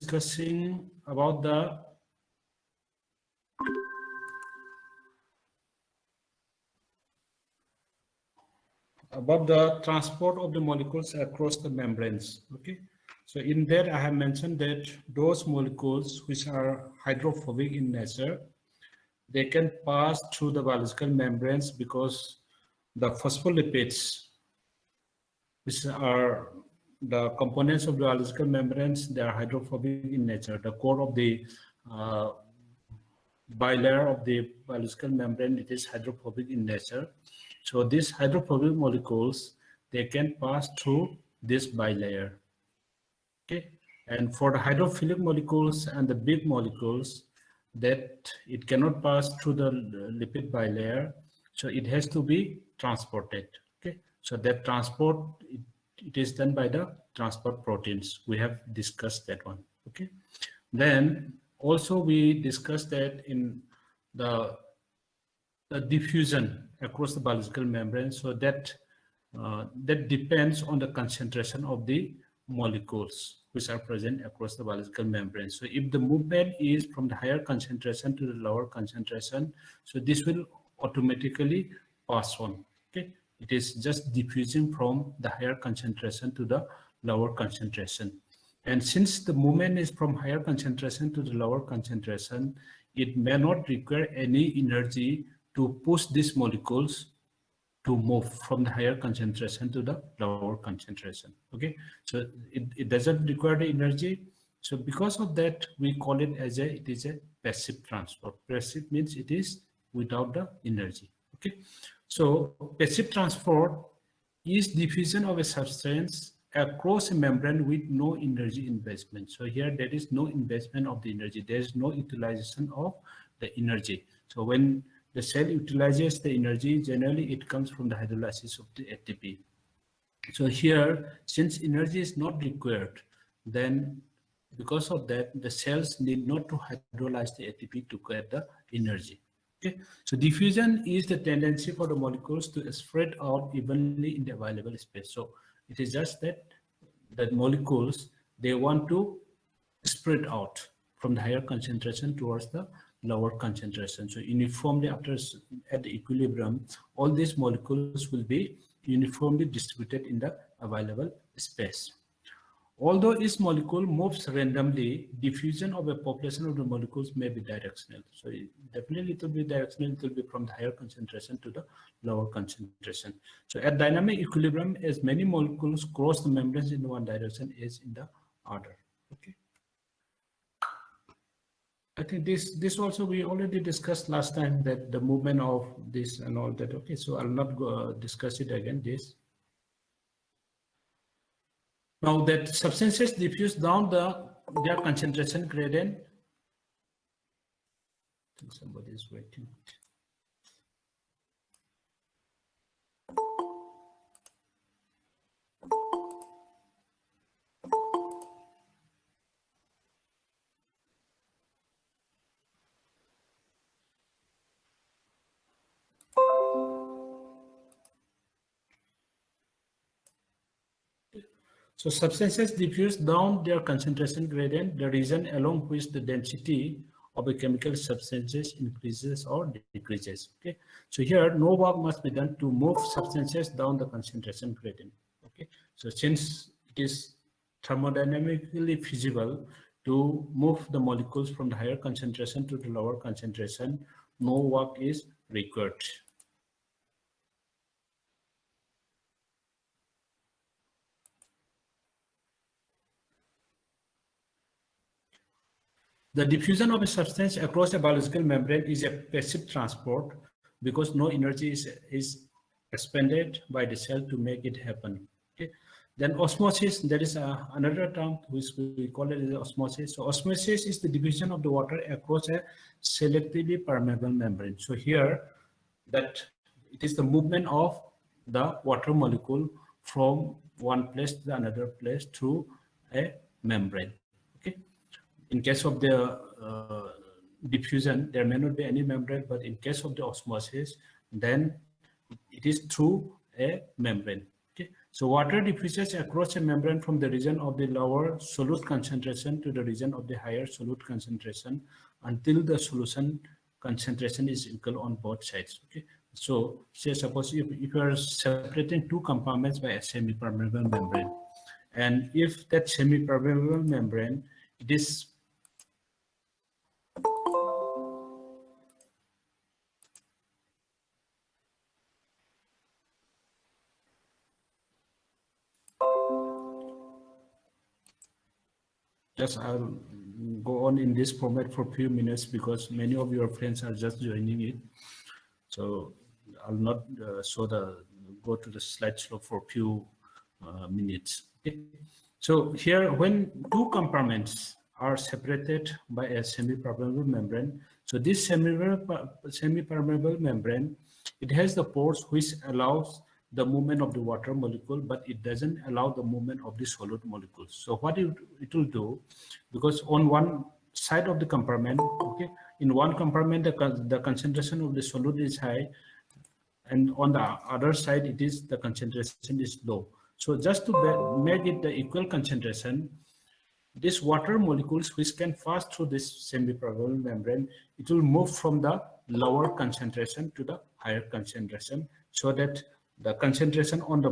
discussing about the transport of the molecules across the membranes. Okay, so in that I have mentioned that those molecules which are hydrophobic in nature, they can pass through the biological membranes because the phospholipids, which are the components of the biological membranes, they are hydrophobic in nature. The core of the bilayer of the biological membrane, it is hydrophobic in nature. So these hydrophobic molecules, they can pass through this bilayer. Okay, and for the hydrophilic molecules and the big molecules, that it cannot pass through the lipid bilayer, so it has to be transported. Okay, so that transport, it is done by the transport proteins. We have discussed that one. Okay, then also we discussed that in the diffusion across the biological membrane, so that that depends on the concentration of the molecules which are present across the biological membrane. So if the movement is from the higher concentration to the lower concentration, so this will automatically pass on. Okay, it is just diffusing from the higher concentration to the lower concentration. And since the movement is from higher concentration to the lower concentration, it may not require any energy to push these molecules to move from the higher concentration to the lower concentration. Okay, so it doesn't require the energy. So because of that, we call it as it is a passive transport. Passive means it is without the energy. Okay, so passive transport is diffusion of a substance across a membrane with no energy investment. So here there is no investment of the energy. There is no utilization of the energy. So when the cell utilizes the energy, generally it comes from the hydrolysis of the ATP. So here, since energy is not required, then because of that, the cells need not to hydrolyze the ATP to get the energy. Okay, so diffusion is the tendency for the molecules to spread out evenly in the available space. So it is just that molecules, they want to spread out from the higher concentration towards the lower concentration. So uniformly at the equilibrium, all these molecules will be uniformly distributed in the available space. Although each molecule moves randomly, diffusion of a population of the molecules may be directional. So definitely it will be directional, it will be from the higher concentration to the lower concentration. So at dynamic equilibrium, as many molecules cross the membranes in one direction as in the other. Okay. I think this also we already discussed last time, that the movement of this and all that. Okay, so I'll not go discuss it again. This. Now that substances diffuse down their concentration gradient. I think somebody is waiting. So substances diffuse down their concentration gradient, the region along which the density of a chemical substances increases or decreases. Okay, so here no work must be done to move substances down the concentration gradient. Okay, so since it is thermodynamically feasible to move the molecules from the higher concentration to the lower concentration, no work is required. The diffusion of a substance across a biological membrane is a passive transport because no energy is expended by the cell to make it happen. Okay. Then osmosis, there is another term which we call it as osmosis. So osmosis is the diffusion of the water across a selectively permeable membrane. So here, that it is the movement of the water molecule from one place to another place through a membrane. Okay. In case of the diffusion, there may not be any membrane, but in case of the osmosis, then it is through a membrane. Okay, So water diffuses across a membrane from the region of the lower solute concentration to the region of the higher solute concentration until the solution concentration is equal on both sides. Okay. So say suppose if you are separating two compartments by a semi-permeable membrane, and if that semi-permeable membrane, it is just I'll go on in this format for a few minutes because many of your friends are just joining it. So I'll not go to the slideshow for a few minutes. Okay. So here, when two compartments are separated by a semi-permeable membrane, so this semi-permeable membrane, it has the pores which allows the movement of the water molecule, but it doesn't allow the movement of the solid molecules. So what it will do, because on one side of the compartment, okay, in one compartment the concentration of the solute is high, and on the other side it is the concentration is low. So just to make it the equal concentration, these water molecules which can pass through this semi-permeable membrane, it will move from the lower concentration to the higher concentration, so that the concentration of the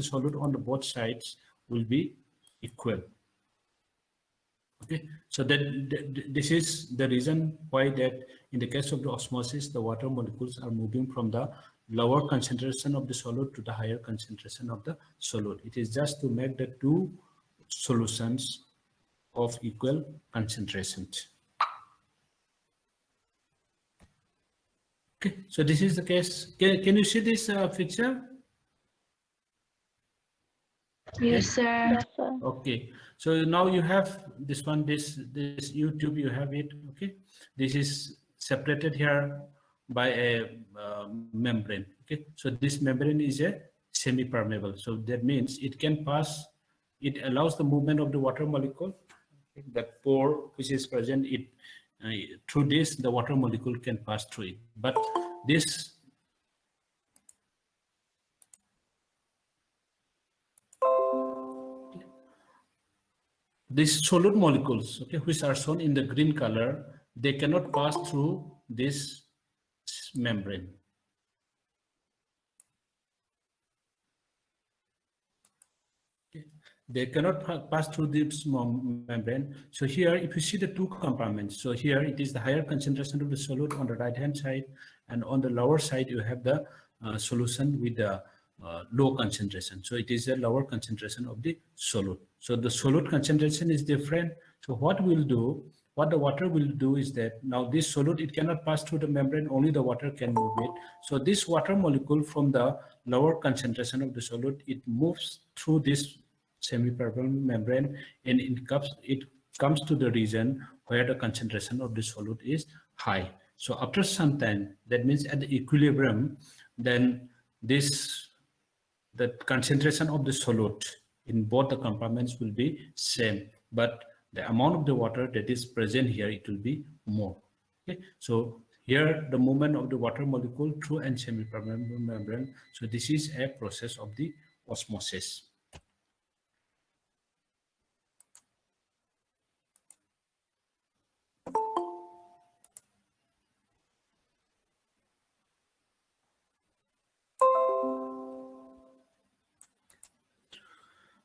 solute on the both sides will be equal. Okay, so this is the reason why that in the case of the osmosis, the water molecules are moving from the lower concentration of the solute to the higher concentration of the solute. It is just to make the two solutions of equal concentrations. Okay, so this is the case. Can you see this picture? Yes, sir. Yes, sir. Okay, so now you have this one, this YouTube, you have it. Okay, this is separated here by a membrane. Okay, so this membrane is a semi-permeable, so that means it can pass, it allows the movement of the water molecule. Okay, that pore which is present, it through this the water molecule can pass through it, but this these solute molecules, okay, which are shown in the green color, they cannot pass through this membrane. Okay. They cannot pass through this membrane. So here, if you see the two compartments, so here it is the higher concentration of the solute on the right-hand side, and on the lower side you have the solution with the low concentration. So it is a lower concentration of the solute. So the solute concentration is different. So what the water will do is that now this solute, it cannot pass through the membrane, only the water can move it. So this water molecule from the lower concentration of the solute, it moves through this semi-permeable membrane, and it comes to the region where the concentration of the solute is high. So after some time, that means at the equilibrium, then the concentration of the solute in both the compartments will be same, but the amount of the water that is present here, it will be more. Okay, so here the movement of the water molecule through a semi-permeable membrane. So this is a process of the osmosis.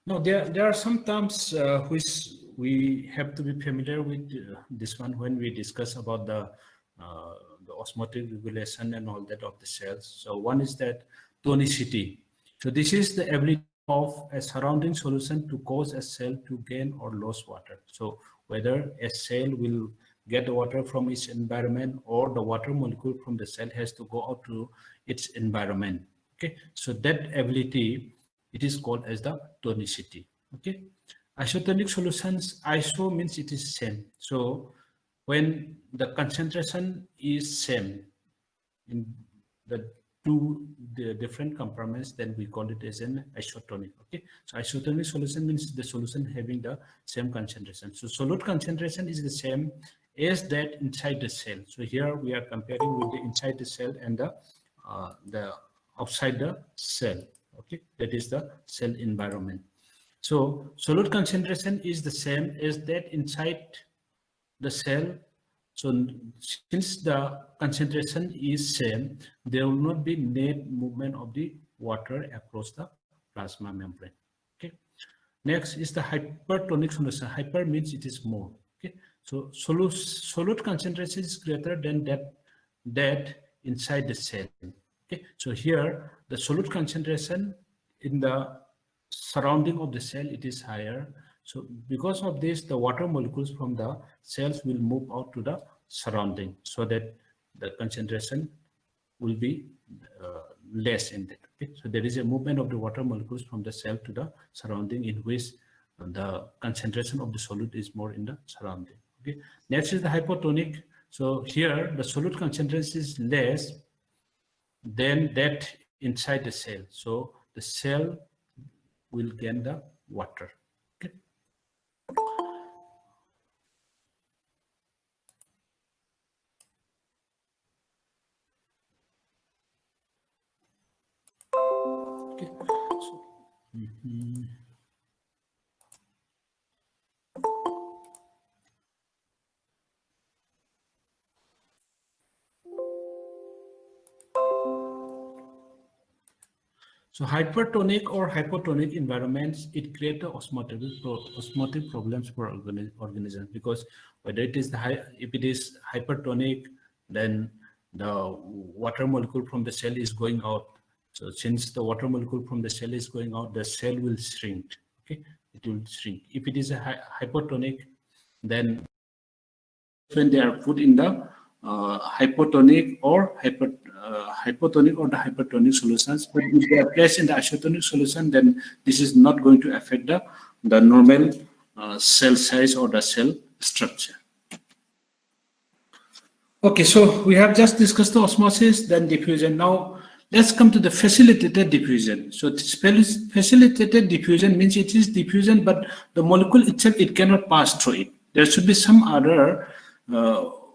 No, there are some terms which we have to be familiar with this one when we discuss about the osmotic regulation and all that of the cells. So one is that tonicity. So this is the ability of a surrounding solution to cause a cell to gain or lose water. So whether a cell will get the water from its environment, or the water molecule from the cell has to go out to its environment. Okay, so that ability, it is called as the tonicity. Okay, isotonic solutions, iso means it is same. So when the concentration is same in the different compartments, then we call it as an isotonic. Okay, so isotonic solution means the solution having the same concentration. So solute concentration is the same as that inside the cell. So here we are comparing with the inside the cell and the outside the cell. Okay, that is the cell environment. So solute concentration is the same as that inside the cell. So since the concentration is same, there will not be net movement of the water across the plasma membrane. Okay. Next is the hypertonic solution. Hyper means it is more. Okay. So solute concentration is greater than that inside the cell. Okay. So here the solute concentration in the surrounding of the cell, it is higher. So because of this, the water molecules from the cells will move out to the surrounding, so that the concentration will be less in that. Okay? So there is a movement of the water molecules from the cell to the surrounding, in which the concentration of the solute is more in the surrounding. Okay. Next is the hypotonic. So here the solute concentration is less than that inside the cell. So the cell will gain the water. Okay. Okay. So hypertonic or hypotonic environments, it creates the osmotic problems for organisms, because whether it is if it is hypertonic, then the water molecule from the cell is going out. So since the water molecule from the cell is going out, the cell will shrink. Okay, it will shrink. If it is a hypotonic, then when they are put in the hypotonic or the hypertonic solutions, but if they are placed in the isotonic solution, then this is not going to affect the normal cell size or the cell structure. Okay, so we have just discussed the osmosis, then diffusion. Now let's come to the facilitated diffusion. So facilitated diffusion means it is diffusion, but the molecule itself, it cannot pass through it. There should be some other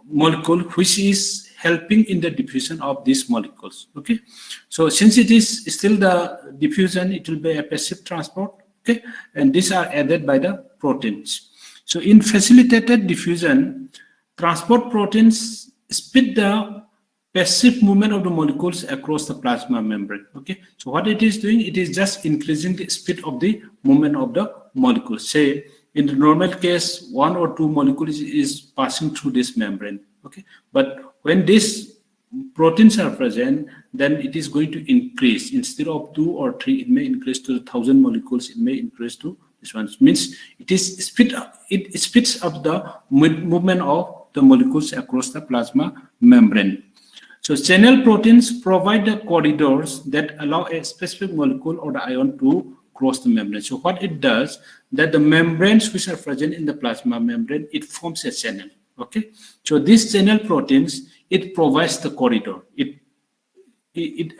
molecule which is helping in the diffusion of these molecules. Okay, so since it is still the diffusion, it will be a passive transport. Okay, and these are added by the proteins. So in facilitated diffusion, transport proteins speed the passive movement of the molecules across the plasma membrane. Okay, so what it is doing, it is just increasing the speed of the movement of the molecules. Say in the normal case, 1 or 2 molecules is passing through this membrane. Okay, but when these proteins are present, then it is going to increase. Instead of 2 or 3, it may increase to 1,000 molecules. It may increase to this one. It means it speeds up the movement of the molecules across the plasma membrane. So channel proteins provide the corridors that allow a specific molecule or the ion to cross the membrane. So what it does, that the membranes which are present in the plasma membrane, it forms a channel. Okay, so these channel proteins, it provides the corridor. It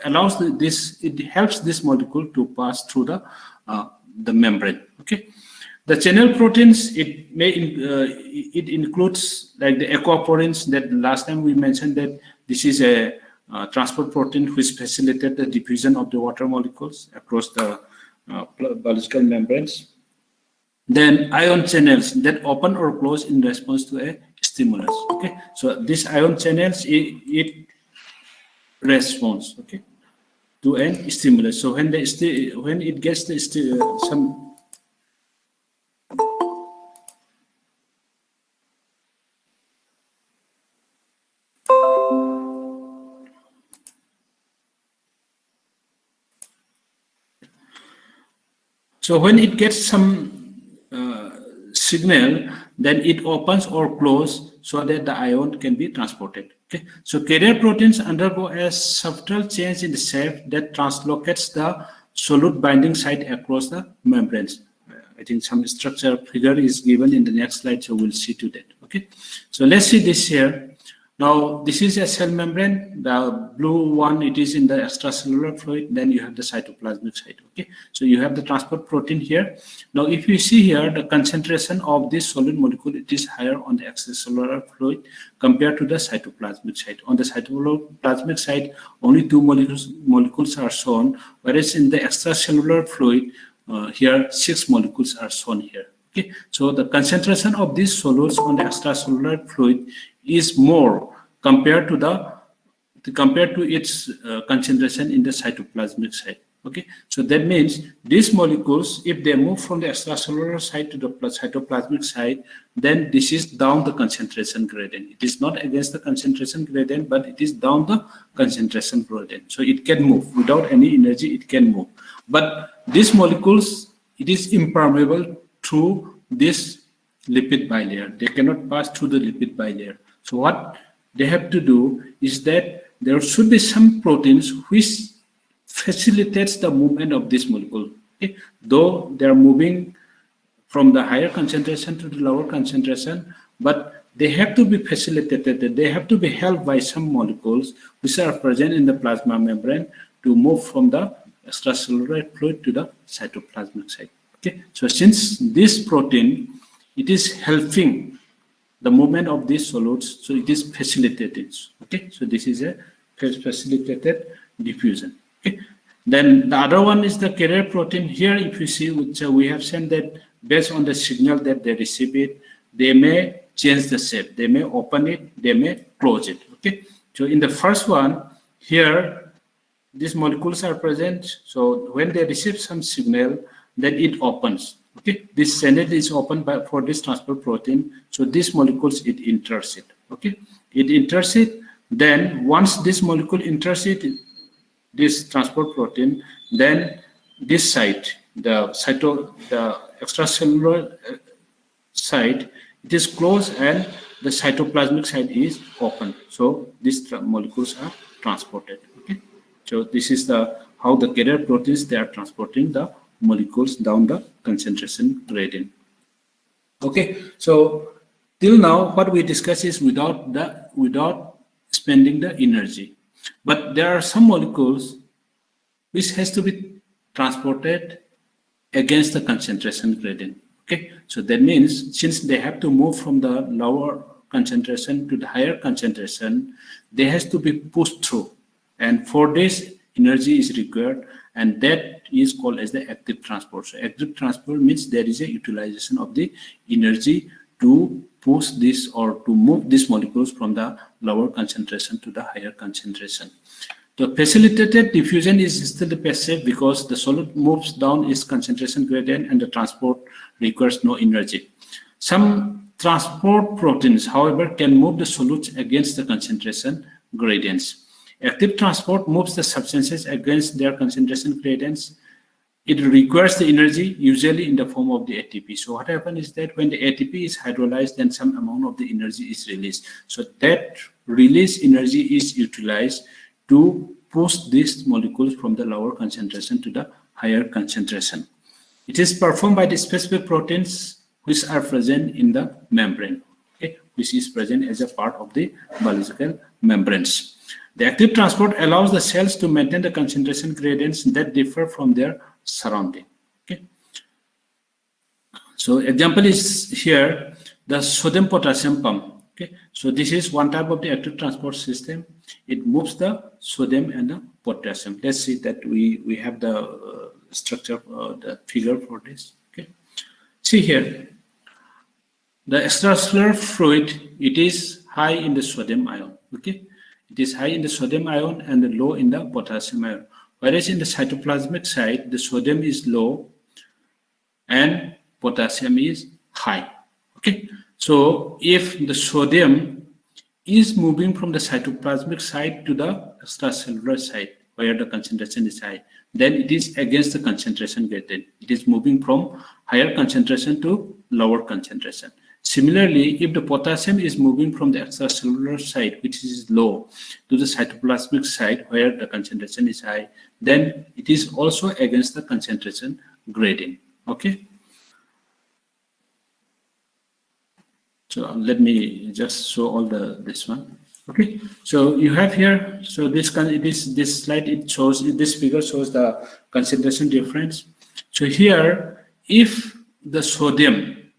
allows it helps this molecule to pass through the membrane. Okay, the channel proteins, it includes like the aquaporins that last time we mentioned, that this is a transport protein which facilitates the diffusion of the water molecules across the biological membranes. Then ion channels that open or close in response to a stimulus. Okay, so these ion channels, it responds, okay, to a stimulus. So when it gets some So when it gets some signal, then it opens or closes so that the ion can be transported. Okay. So carrier proteins undergo a subtle change in the shape that translocates the solute binding site across the membranes. I think some structure figure is given in the next slide, so we'll see to that. Okay. So let's see this here. Now, this is a cell membrane. The blue one, it is in the extracellular fluid. Then you have the cytoplasmic site. Okay, so you have the transport protein here. Now, if you see here, the concentration of this solid molecule, it is higher on the extracellular fluid compared to the cytoplasmic site. On the cytoplasmic site, only 2 molecules are shown, whereas in the extracellular fluid, here 6 molecules are shown here. Okay, so the concentration of these solutes on the extracellular fluid is more compared to its concentration in the cytoplasmic site. Okay, so that means these molecules, if they move from the extracellular site to the cytoplasmic site, then this is down the concentration gradient. It is not against the concentration gradient, but it is down the concentration gradient. So it can move without any energy. It can move, but these molecules, it is impermeable through this lipid bilayer. They cannot pass through the lipid bilayer. So what they have to do is that there should be some proteins which facilitates the movement of this molecule. Okay? Though they are moving from the higher concentration to the lower concentration, but they have to be facilitated. They have to be helped by some molecules which are present in the plasma membrane to move from the extracellular fluid to the cytoplasmic site. Okay, so since this protein, it is helping the movement of these solutes, so it is facilitated. Okay, so this is a facilitated diffusion. Okay, then the other one is the carrier protein. Here, if you see, which we have seen that based on the signal that they receive it, they may change the shape. They may open it, they may close it. Okay, so in the first one, here, these molecules are present. So when they receive some signal, then it opens. Okay, this channel is open for this transport protein. So these molecules, it enters it. Okay, it enters it. Then once this molecule enters it, this transport protein, then this site, the extracellular site, it is closed and the cytoplasmic site is open. So these molecules are transported. Okay, so this is how the carrier proteins, they are transporting the molecules down the concentration gradient. Okay, so till now what we discuss is without spending the energy, but there are some molecules which has to be transported against the concentration gradient. Okay, so that means since they have to move from the lower concentration to the higher concentration, they has to be pushed through, and for this energy is required, and that is called as the active transport. So active transport means there is a utilization of the energy to push this or to move these molecules from the lower concentration to the higher concentration. The facilitated diffusion is still passive because the solid moves down its concentration gradient and the transport requires no energy. Some transport proteins, however, can move the solutes against the concentration gradients. Active transport moves the substances against their concentration gradients. It requires the energy, usually in the form of the ATP. So what happens is that when the ATP is hydrolyzed, then some amount of the energy is released. So that released energy is utilized to push these molecules from the lower concentration to the higher concentration. It is performed by the specific proteins which are present in the membrane, okay, which is present as a part of the biological membranes. The active transport allows the cells to maintain the concentration gradients that differ from their surrounding. Okay. So example is here the sodium potassium pump. Okay. So this is one type of the active transport system. It moves the sodium and the potassium. Let's see that we have the structure, the figure for this. Okay. See here, the extracellular fluid, it is high in the sodium ion. Okay. It is high in the sodium ion and low in the potassium ion. Whereas in the cytoplasmic side, the sodium is low and potassium is high. Okay. So if the sodium is moving from the cytoplasmic side to the extracellular side, where the concentration is high, then it is against the concentration gradient. It is moving from higher concentration to lower concentration. Similarly, if the potassium is moving from the extracellular side, which is low, to the cytoplasmic side, where the concentration is high, then it is also against the concentration gradient. Okay. So let me just show all this one. Okay, so you have here, so this slide, it shows, this figure shows the concentration difference. So here, if the sodium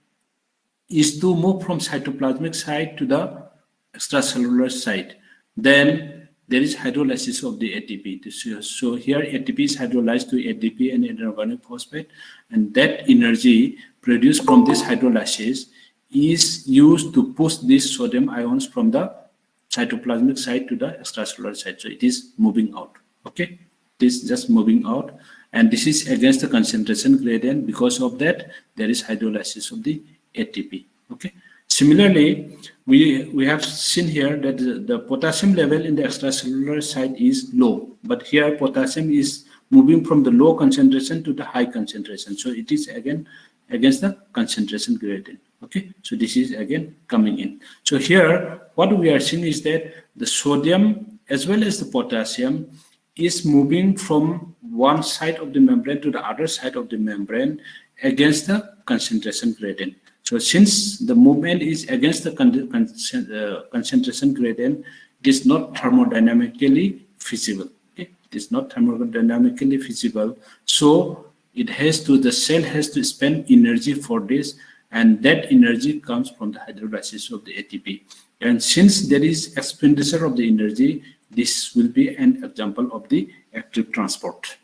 is to move from cytoplasmic side to the extracellular side, then there is hydrolysis of the ATP. So here ATP is hydrolyzed to ADP and inorganic phosphate, and that energy produced from this hydrolysis is used to push these sodium ions from the cytoplasmic side to the extracellular side. So it is moving out. Okay, this is just moving out, and this is against the concentration gradient. Because of that, there is hydrolysis of the ATP. Okay. Similarly, we have seen here that the potassium level in the extracellular side is low, but here potassium is moving from the low concentration to the high concentration. So it is again against the concentration gradient. Okay, so this is again coming in. So here, what we are seeing is that the sodium as well as the potassium is moving from one side of the membrane to the other side of the membrane against the concentration gradient. So since the movement is against the concentration gradient, it is not thermodynamically feasible. Okay? It is not thermodynamically feasible. So it has to, the cell has to spend energy for this, and that energy comes from the hydrolysis of the ATP. And since there is expenditure of the energy, this will be an example of the active transport.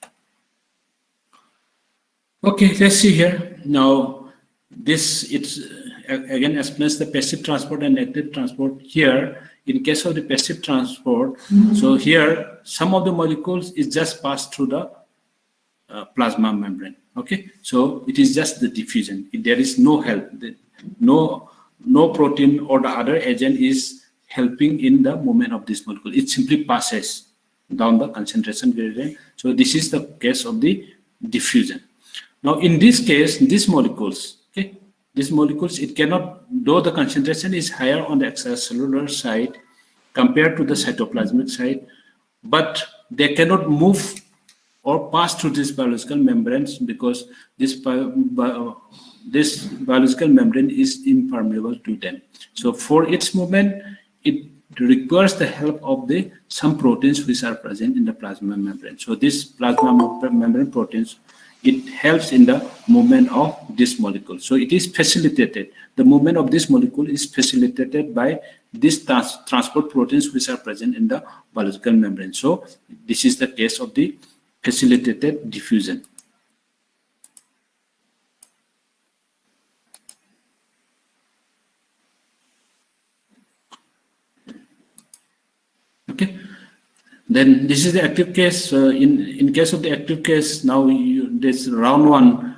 Okay, let's see here. Now, this again explains the passive transport and active transport. Here, in case of the passive transport, so here some of the molecules is just passed through the plasma membrane. Okay, so it is just the diffusion. There is no help. No protein or the other agent is helping in the movement of this molecule. It simply passes down the concentration gradient. So this is the case of the diffusion. Now, in this case, these molecules, it cannot, though the concentration is higher on the extracellular side compared to the cytoplasmic side, but they cannot move or pass through these biological membranes because this biological membrane is impermeable to them. So for its movement, it requires the help of some proteins which are present in the plasma membrane. So this plasma membrane proteins, it helps in the movement of this molecule. So it is facilitated. The movement of this molecule is facilitated by these transport proteins which are present in the biological membrane. So this is the case of the facilitated diffusion. Okay. Then this is the active case. In case of the active case, now this round one,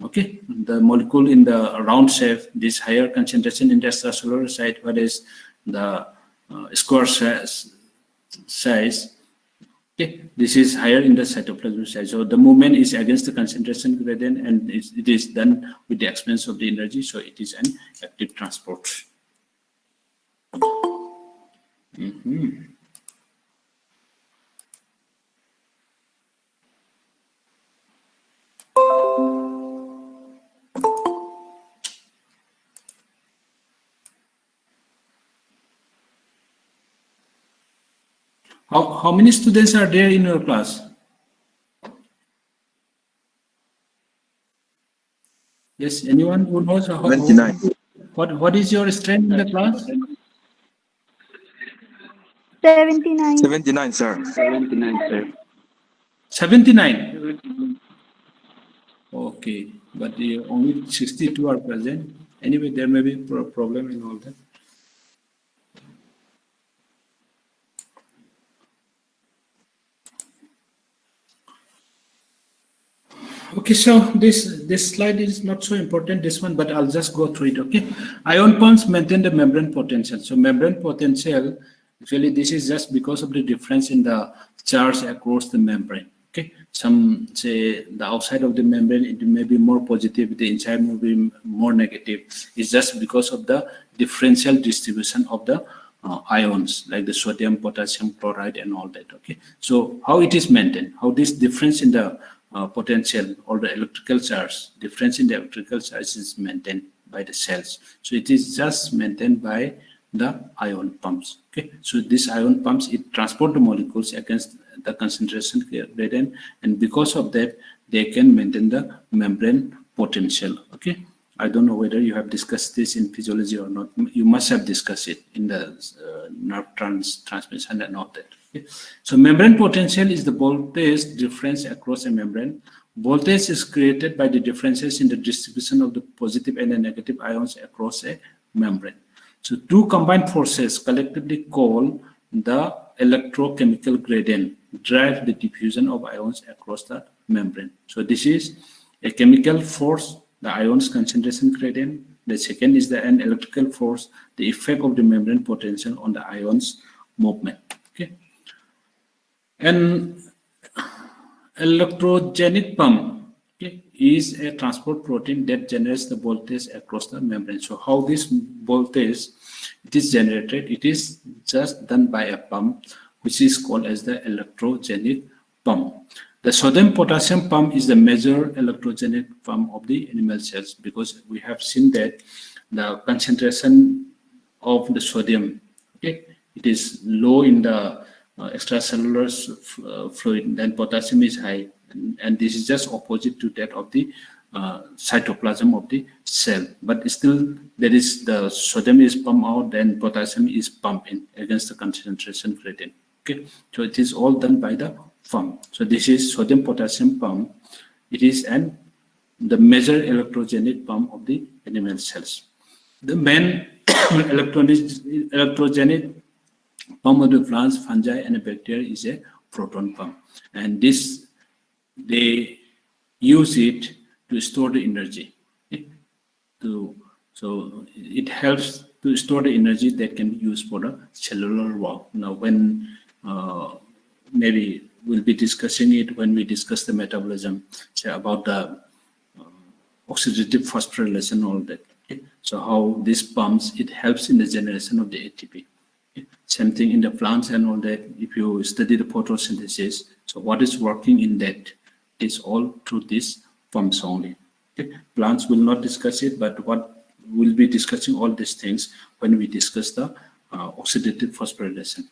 okay, the molecule in the round shape, this higher concentration in the extracellular side, whereas the square size, okay, this is higher in the cytoplasmic side. So the movement is against the concentration gradient, and it is done with the expense of the energy. So it is an active transport. How many students are there in your class? Yes, anyone who knows? 29. What is your strength in the class? 79. 79, sir. 79. Okay, but only 62 are present. Anyway, there may be a problem in all that. Okay, so this slide is not so important, this one, but I'll just go through it. Okay, ion pumps maintain the membrane potential. So membrane potential, actually, this is just because of the difference in the charge across the membrane. Okay, some say the outside of the membrane it may be more positive, the inside may be more negative. It's just because of the differential distribution of the ions like the sodium, potassium, chloride, and all that. Okay, so how it is maintained? How this difference in the potential or the electrical charge, difference in the electrical charge is maintained by the cells. So it is just maintained by the ion pumps. Okay, so this ion pumps, it transport the molecules against the concentration gradient, and because of that they can maintain the membrane potential. Okay, I don't know whether you have discussed this in physiology or not. You must have discussed it in the nerve transmission and all that. Okay? So membrane potential is the voltage difference across a membrane. Voltage is created by the differences in the distribution of the positive and the negative ions across a membrane. So two combined forces, collectively called the electrochemical gradient, drive the diffusion of ions across the membrane. So this is a chemical force, the ions concentration gradient. The second is an electrical force, the effect of the membrane potential on the ions movement. Okay, and electrogenic pump, okay, is a transport protein that generates the voltage across the membrane. So how this voltage it is generated, it is just done by a pump which is called as the electrogenic pump. The sodium potassium pump is the major electrogenic pump of the animal cells, because we have seen that the concentration of the sodium, okay, it is low in the extracellular fluid, then potassium is high, and this is just opposite to that of the cytoplasm of the cell. But still there is the sodium is pumped out, then potassium is pumped in against the concentration gradient. Okay, so it is all done by the pump. So this is sodium potassium pump. It is the major electrogenic pump of the animal cells. The main electrogenic pump of the plants, fungi, and bacteria is a proton pump, and this they use it to store the energy. Okay? So it helps to store the energy that can be used for the cellular work. Now, when maybe we'll be discussing it when we discuss the metabolism, say about the oxidative phosphorylation, all that. Okay? So how this pumps, it helps in the generation of the ATP. Okay? Same thing in the plants and all that. If you study the photosynthesis, so what is working in that is all through these pumps only. Okay? Plants will not discuss it, but what we'll be discussing all these things when we discuss the oxidative phosphorylation.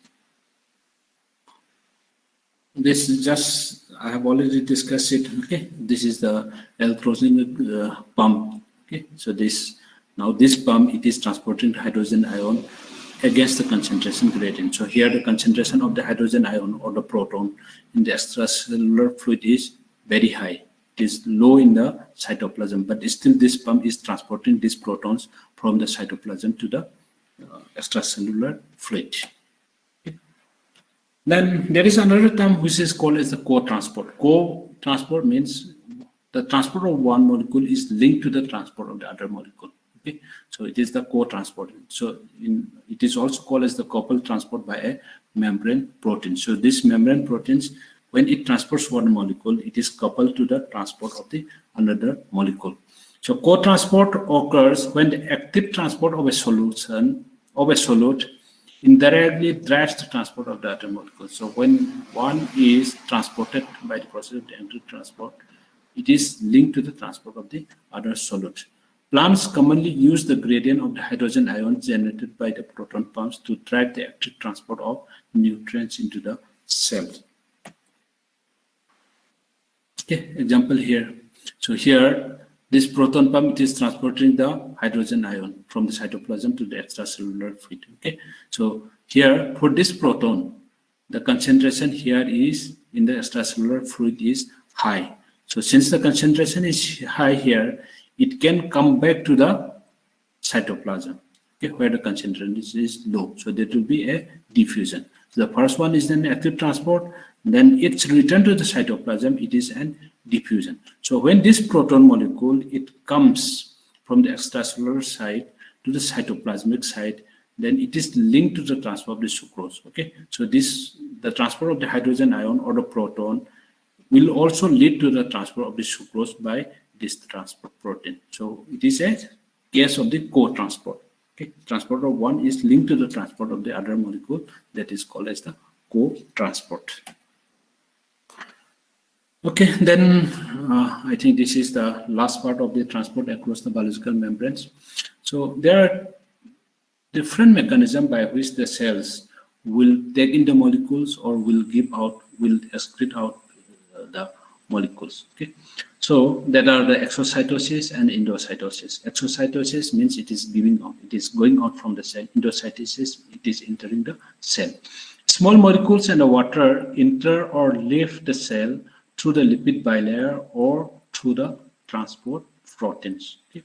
This is just, I have already discussed it. Okay, this is the electrogenic pump. Okay, so this pump, it is transporting the hydrogen ion against the concentration gradient. So here the concentration of the hydrogen ion or the proton in the extracellular fluid is very high. It is low in the cytoplasm, but still this pump is transporting these protons from the cytoplasm to the extracellular fluid. Then there is another term which is called as the co-transport. Co-transport means the transport of one molecule is linked to the transport of the other molecule. Okay, so it is the co-transport. So it is also called as the coupled transport by a membrane protein. So this membrane proteins, when it transports one molecule, it is coupled to the transport of the another molecule. So co-transport occurs when the active transport of a solution of a solute indirectly drives the transport of the other molecule. So when one is transported by the process of the active transport, it is linked to the transport of the other solute. Plants commonly use the gradient of the hydrogen ions generated by the proton pumps to drive the active transport of nutrients into the cells. Okay, example here. So here, this proton pump, it is transporting the hydrogen ion from the cytoplasm to the extracellular fluid. Okay, so here for this proton, the concentration here is in the extracellular fluid is high. So since the concentration is high here, it can come back to the cytoplasm, okay, where the concentration is low. So there will be a diffusion. So the first one is an active transport, then it's returned to the cytoplasm, it is an diffusion. So when this proton molecule, it comes from the extracellular side to the cytoplasmic side, then it is linked to the transport of the sucrose. Okay, so the transport of the hydrogen ion or the proton will also lead to the transport of the sucrose by this transport protein. So it is a case of the co-transport. Okay, transport of one is linked to the transport of the other molecule, that is called as the co-transport. Okay, then I think this is the last part of the transport across the biological membranes. So there are different mechanism by which the cells will take in the molecules or will excrete out the molecules. Okay, so that are the exocytosis and endocytosis. Exocytosis means it is going out from the cell. Endocytosis, it is entering the cell. Small molecules and the water enter or leave the cell through the lipid bilayer or through the transport proteins. Okay?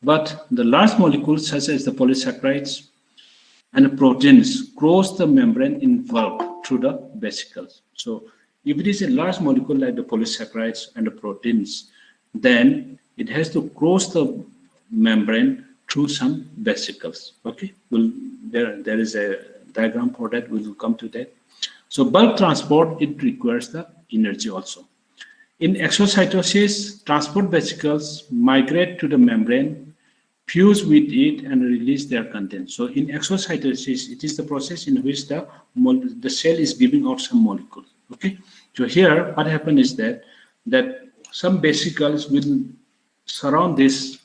But the large molecules such as the polysaccharides and the proteins cross the membrane involved through the vesicles. So if it is a large molecule like the polysaccharides and the proteins, then it has to cross the membrane through some vesicles. Okay, there is a diagram for that. We will come to that. So bulk transport, it requires the energy also. In exocytosis, transport vesicles migrate to the membrane, fuse with it, and release their content. So in exocytosis, it is the process in which the cell is giving out some molecules. Okay, so here what happens is that some vesicles will surround these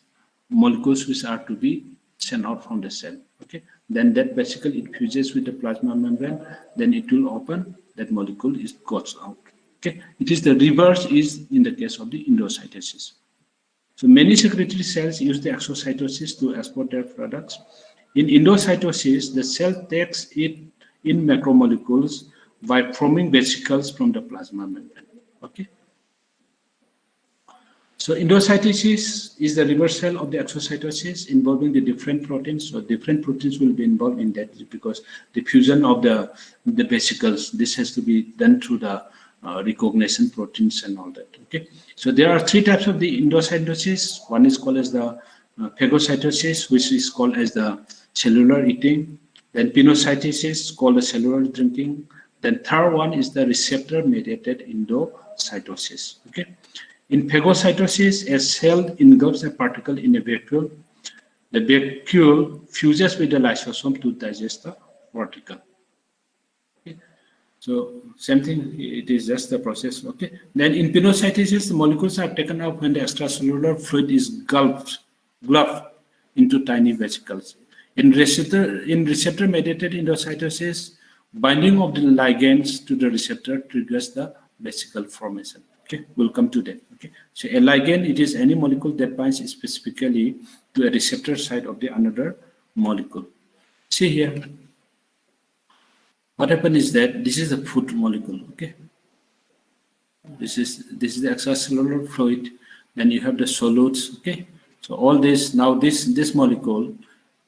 molecules which are to be sent out from the cell. Okay, then that vesicle, it fuses with the plasma membrane, then it will open, that molecule goes out. Okay, it is the reverse is in the case of the endocytosis. So many secretory cells use the exocytosis to export their products. In endocytosis, the cell takes it in macromolecules by forming vesicles from the plasma membrane. Okay. So endocytosis is the reversal of the exocytosis involving the different proteins. So different proteins will be involved in that because the fusion of the vesicles, this has to be done through the recognition proteins and all that. Okay. So there are three types of the endocytosis. One is called as the phagocytosis, which is called as the cellular eating. Then pinocytosis, called the cellular drinking. Then third one is the receptor-mediated endocytosis. Okay. In phagocytosis, a cell engulfs a particle in a vacuole. The vacuole fuses with the lysosome to digest the particle. Okay. So same thing, it is just the process. Okay. Then in pinocytosis, the molecules are taken up when the extracellular fluid is gulped into tiny vesicles. In receptor-mediated endocytosis, binding of the ligands to the receptor triggers the vesicle formation. Okay, we'll come to that. Okay, so a ligand, it is any molecule that binds specifically to a receptor site of the another molecule. See here, what happened is that this is the food molecule. Okay, this is the extracellular fluid. Then you have the solutes. Okay, so all this now this molecule.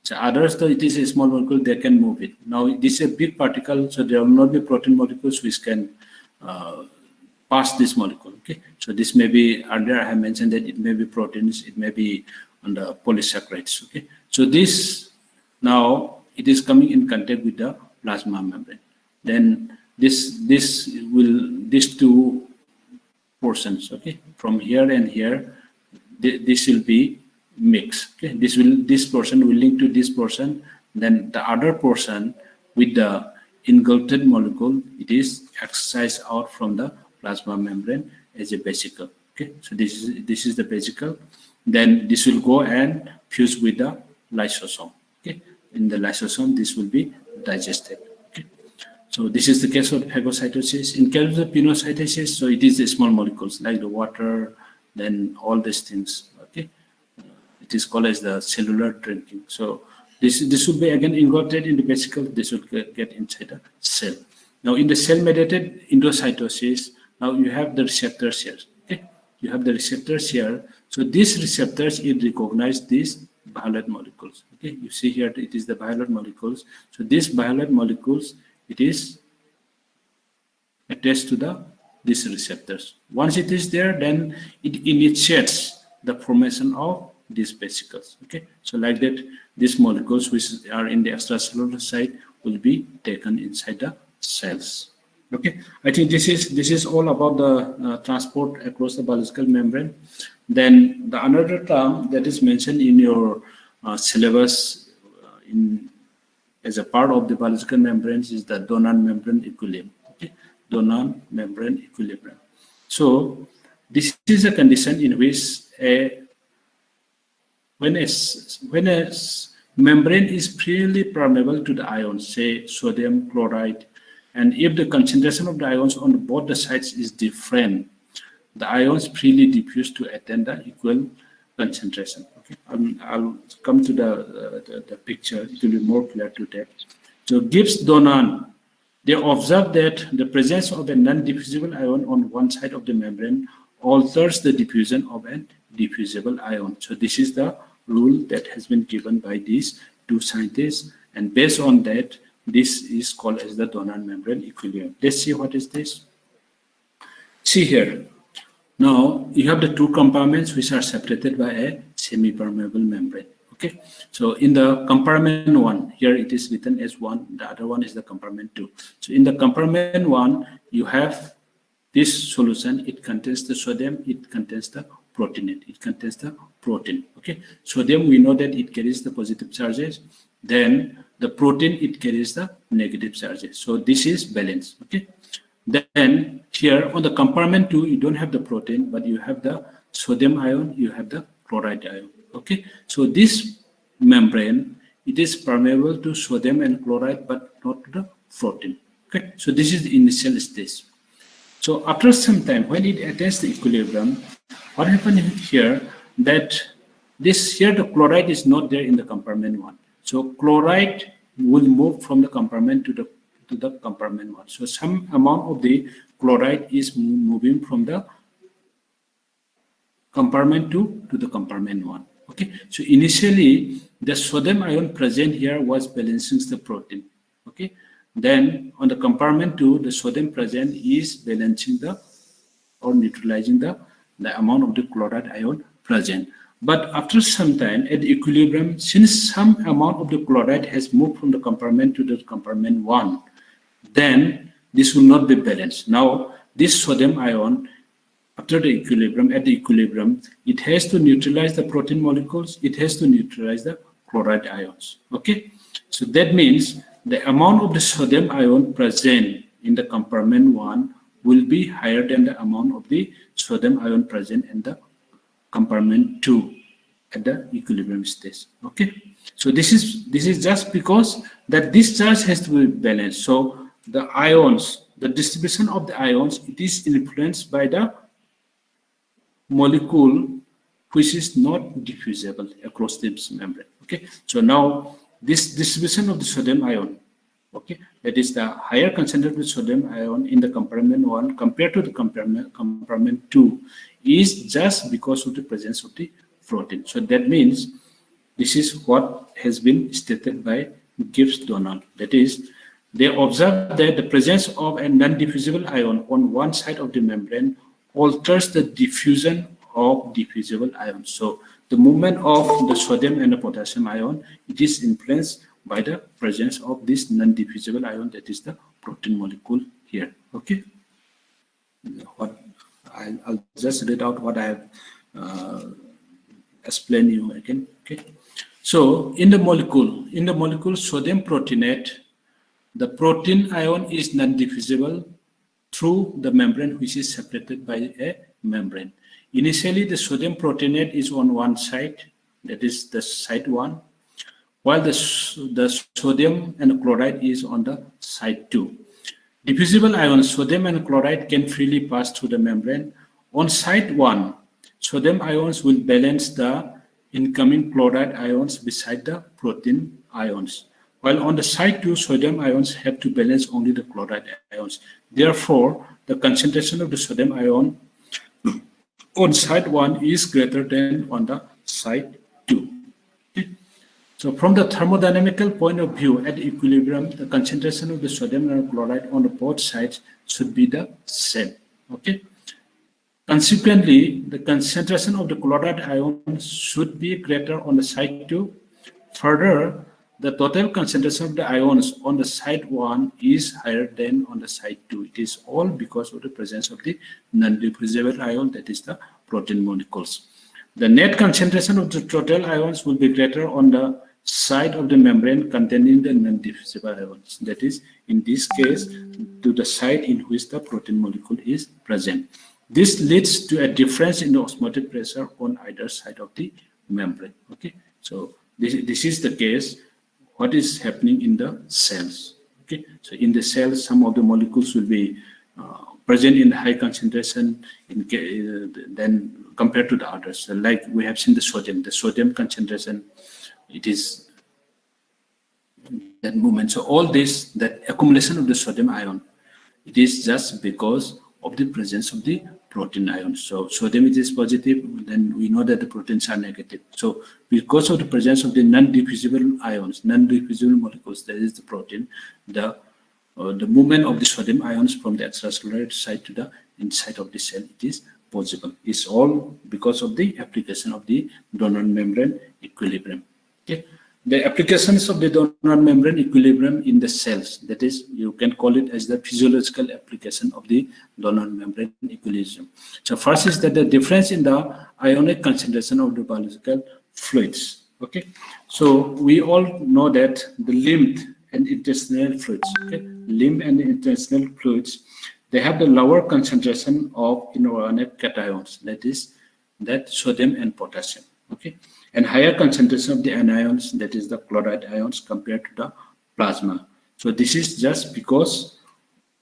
So others, though it is a small molecule, they can move it. Now this is a big particle, so there will not be protein molecules which can pass this molecule. Okay, so this may be, earlier I have mentioned that it may be proteins, it may be on the polysaccharides. Okay, so this now it is coming in contact with the plasma membrane. Then these two portions, okay, from here and here, this will be mixed. Okay, this portion will link to this portion. Then the other portion with the engulfed molecule, it is excised out from the plasma membrane as a vesicle. Okay, so this is the vesicle. Then this will go and fuse with the lysosome. Okay, in the lysosome, this will be digested. Okay, so this is the case of phagocytosis. In case of pinocytosis, so it is the small molecules like the water, then all these things. Okay, it is called as the cellular drinking. So this will be again engulfed in the vesicle. This will get inside the cell. Now in the cell-mediated endocytosis, now you have the receptors here. Okay, you have the receptors here. So these receptors, it recognize these violet molecules. Okay, you see here it is the violet molecules. So these violet molecules, it is attached to these receptors. Once it is there, then it initiates the formation of these vesicles. Okay, so like that, these molecules which are in the extracellular side will be taken inside the cells. Okay, I think this is all about the transport across the biological membrane. Then the another term that is mentioned in your syllabus as a part of the biological membranes is the donor membrane equilibrium. Okay, donor membrane equilibrium. So this is a condition in which when a membrane is freely permeable to the ions, say sodium chloride, and if the concentration of the ions on both the sides is different, the ions freely diffuse to attain the equal concentration. Okay, I'll come to the picture. It will be more clear to that. So Gibbs-Donan, they observed that the presence of a non-diffusible ion on one side of the membrane alters the diffusion of a diffusible ion. So this is the rule that has been given by these two scientists, and based on that, this is called as the Donan membrane equilibrium. Let's see what is this. See here. Now you have the two compartments which are separated by a semi-permeable membrane. Okay, so in the compartment 1, here it is written as 1, the other one is the compartment 2. So in the compartment 1, you have this solution. It contains the sodium, it contains the proteinate, it contains the protein. Okay, sodium, we know that it carries the positive charges, then the protein, it carries the negative charges. So this is balanced. Okay, then here on the compartment 2, you don't have the protein, but you have the sodium ion, you have the chloride ion. Okay, so this membrane, it is permeable to sodium and chloride, but not to the protein. Okay, so this is the initial stage. So after some time, when it attains the equilibrium, what happens here, that this here the chloride is not there in the compartment 1. So chloride will move from the compartment to the compartment 1. So some amount of the chloride is moving from the compartment 2 to the compartment 1. Okay, so initially the sodium ion present here was balancing the protein. Okay, then on the compartment 2, the sodium present is balancing the or neutralizing the amount of the chloride ion present. But after some time at the equilibrium, since some amount of the chloride has moved from the compartment to the compartment 1, then this will not be balanced. Now this sodium ion, after the equilibrium, at the equilibrium, it has to neutralize the protein molecules, it has to neutralize the chloride ions. Okay, so that means the amount of the sodium ion present in the compartment 1 will be higher than the amount of the sodium ion present in the compartment 2 at the equilibrium stage. Okay, so this is just because that this charge has to be balanced. So the ions, the distribution of the ions, it is influenced by the molecule which is not diffusible across this membrane. Okay, so now this distribution of the sodium ion, okay, that is the higher concentrated sodium ion in the compartment 1 compared to the compartment 2 is just because of the presence of the protein. So that means this is what has been stated by Gibbs-Donan. That is, they observed that the presence of a non-diffusible ion on one side of the membrane alters the diffusion of diffusible ions. So the movement of the sodium and the potassium ion, it is influenced by the presence of this non-diffusible ion, that is the protein molecule here. Okay, what I'll just read out what I have explained you again. Okay, so in the molecule sodium proteinate, the protein ion is non-diffusible through the membrane which is separated by a membrane. Initially, the sodium proteinate is on one side, that is the side 1, while the sodium and chloride is on the side 2. Diffusible ions, sodium and chloride, can freely pass through the membrane. On side 1, sodium ions will balance the incoming chloride ions beside the protein ions, while on the side 2, sodium ions have to balance only the chloride ions. Therefore, the concentration of the sodium ion on side 1 is greater than on the side 2. Okay. So from the thermodynamical point of view, at equilibrium, the concentration of the sodium and chloride on the both sides should be the same. Okay. Consequently, the concentration of the chloride ion should be greater on the side 2. Further, the total concentration of the ions on the side 1 is higher than on the side 2. It is all because of the presence of the non-diffusible ion, that is the protein molecules. The net concentration of the total ions will be greater on the side of the membrane containing the non-diffusible ions. That is, in this case, to the side in which the protein molecule is present. This leads to a difference in the osmotic pressure on either side of the membrane. Okay, so this is the case, what is happening in the cells. Okay, so in the cells, some of the molecules will be present in high concentration then compared to the others. So like we have seen the sodium concentration, it is that movement. So all this, that accumulation of the sodium ion, it is just because of the presence of the protein ions. So sodium it is positive, then we know that the proteins are negative. So because of the presence of the non-diffusible ions, non-diffusible molecules, that is the protein, the movement of the sodium ions from the extracellular side to the inside of the cell, it is possible. It's all because of the application of the donor membrane equilibrium. Okay. The applications of the donor membrane equilibrium in the cells, that is, you can call it as the physiological application of the donor membrane equilibrium. So first is that the difference in the ionic concentration of the biological fluids. Okay, so we all know that the lymph and intestinal fluids, okay, lymph and intestinal fluids, they have the lower concentration of inorganic cations, that is, that sodium and potassium. Okay, and higher concentration of the anions, that is the chloride ions, compared to the plasma. So this is just because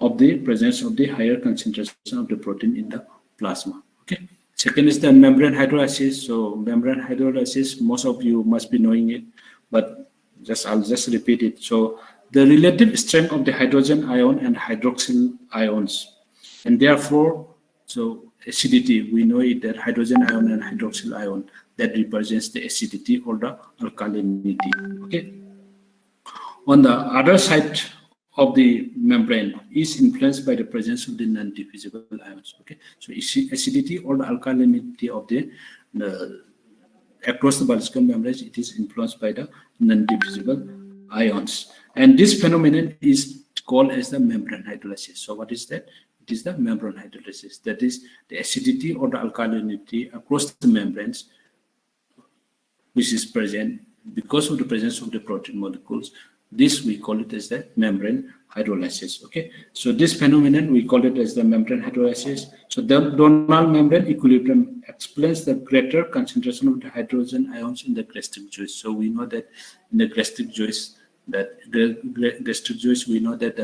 of the presence of the higher concentration of the protein in the plasma. Okay. Second is the membrane hydrolysis. So membrane hydrolysis, most of you must be knowing it, but I'll just repeat it. So the relative strength of the hydrogen ion and hydroxyl ions, and therefore, so acidity, we know it that hydrogen ion and hydroxyl ion, that represents the acidity or the alkalinity. Okay. On the other side of the membrane is influenced by the presence of the non-diffusible ions. Okay. So acidity or the alkalinity of the across the biological membranes, it is influenced by the non-diffusible ions. And this phenomenon is called as the membrane hydrolysis. So what is that? It is the membrane hydrolysis. That is the acidity or the alkalinity across the membranes, which is present because of the presence of the protein molecules. This we call it as the membrane hydrolysis. Okay, so this phenomenon we call it as the membrane hydrolysis. So the donor membrane equilibrium explains the greater concentration of the hydrogen ions in the gastric juice. So we know that in the gastric juice, we know that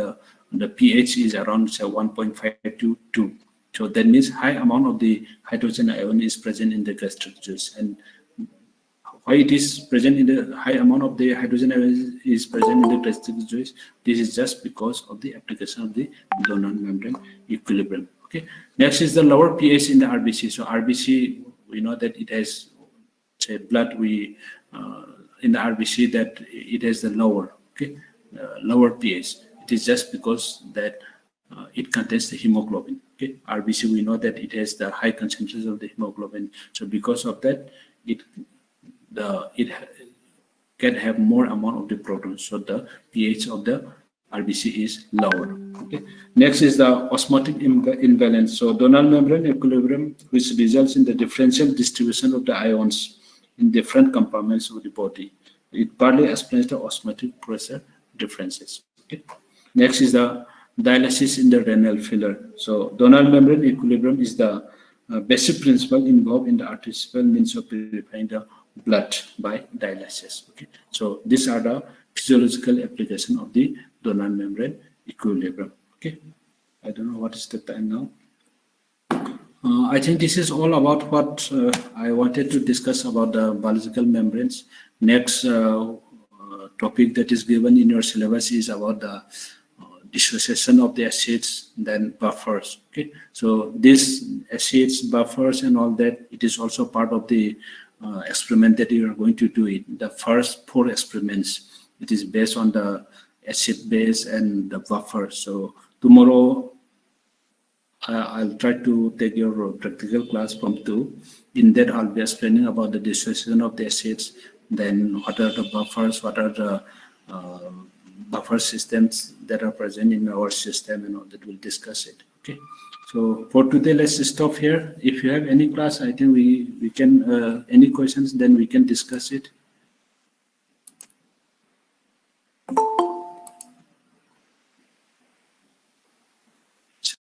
the pH is around say 1.5 to 2. So that means high amount of the hydrogen ion is present in the gastric juice. And why it is present in the high amount of the hydrogen ion is present in the gastric juice? This is just because of the application of the donor membrane equilibrium. Okay. Next is the lower pH in the RBC. So RBC, we know that it has, say, blood. In the RBC that it has the lower, lower pH. It is just because that it contains the hemoglobin. Okay. RBC, we know that it has the high concentration of the hemoglobin. So because of that, it can have more amount of the protein. So the pH of the RBC is lower. Okay. Next is the osmotic imbalance. So donor membrane equilibrium, which results in the differential distribution of the ions in different compartments of the body. It partly explains the osmotic pressure differences. Okay. Next is the dialysis in the renal failure. So donor membrane equilibrium is the basic principle involved in the artificial means of purifying the blood by dialysis. Okay. So these are the physiological application of the donor membrane equilibrium. Okay. I don't know what is the time now. I think this is all about what I wanted to discuss about the biological membranes. Next topic that is given in your syllabus is about the dissociation of the acids, then buffers. Okay, so these acids, buffers, and all that, it is also part of the experiment that you are going to do. It the first 4 experiments, it is based on the acid base and the buffer. So tomorrow I'll try to take your practical class from 2. In that, I'll be explaining about the dissociation of the acids, then what are the buffers, what are the buffer systems that are present in our system, and all that. We'll discuss it. Okay. So for today, let's stop here. If you have any class, I think we can, any questions, then we can discuss it.